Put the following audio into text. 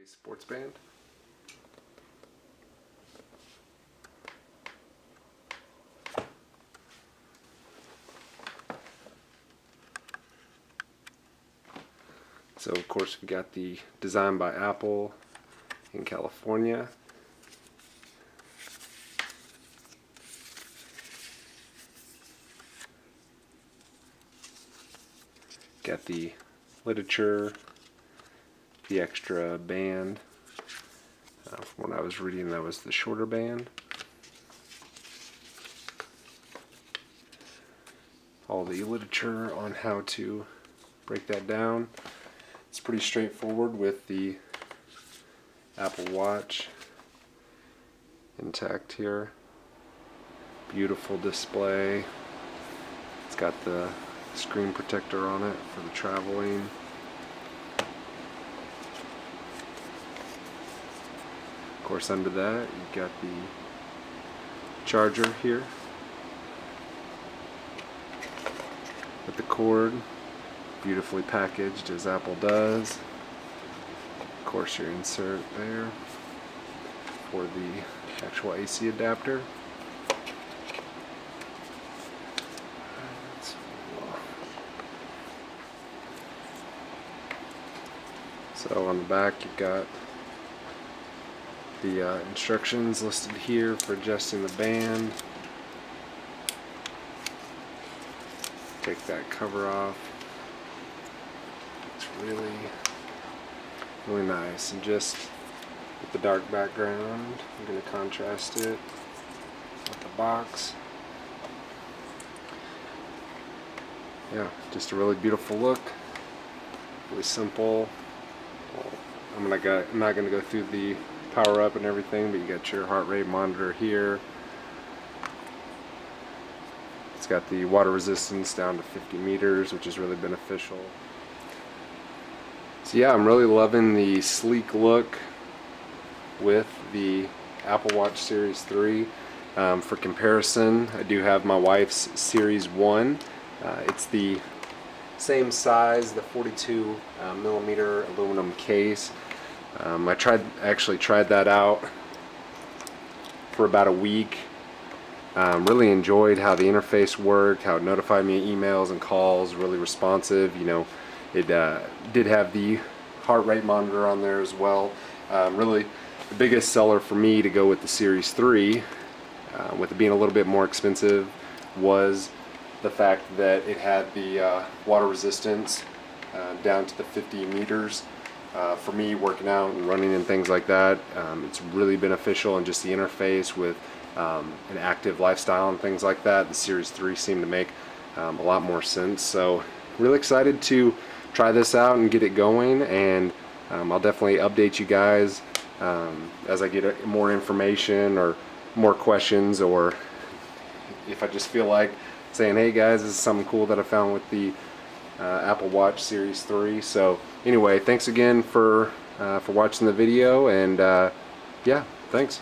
Sports band. So of course we got the design by Apple in California. Got the literature, the extra band. From what I was reading, that was the shorter band. All the literature on how to break that down. It's pretty straightforward with the Apple Watch intact here. Beautiful display. It's got the screen protector on it for the traveling. Of course, under that you've got the charger here with the cord, beautifully packaged as Apple does. Of course, your insert there for the actual AC adapter. So on the back you've got the instructions listed here for adjusting the band. Take that cover off. It's really nice, and just with the dark background I'm going to contrast it with the box. Yeah, just a really beautiful look, really simple. I'm not going to go through the power up and everything, but you got your heart rate monitor here. It's got the water resistance down to 50 meters, which is really beneficial. So yeah, I'm really loving the sleek look with the Apple Watch Series 3. For comparison, I do have my wife's Series 1. It's the same size, the 42 millimeter aluminum case. I actually tried that out for about a week. Really enjoyed how the interface worked, how it notified me of emails and calls, really responsive. You know, it did have the heart rate monitor on there as well. Really, the biggest seller for me to go with the Series 3, with it being a little bit more expensive, was the fact that it had the water resistance down to the 50 meters. For me, working out and running and things like that, it's really beneficial, and just the interface with an active lifestyle and things like that, the Series 3 seemed to make a lot more sense. So really excited to try this out and get it going, and I'll definitely update you guys as I get more information or more questions, or if I just feel like saying, hey guys, this is something cool that I found with the Apple Watch Series 3. So anyway, thanks again for watching the video, and yeah, thanks.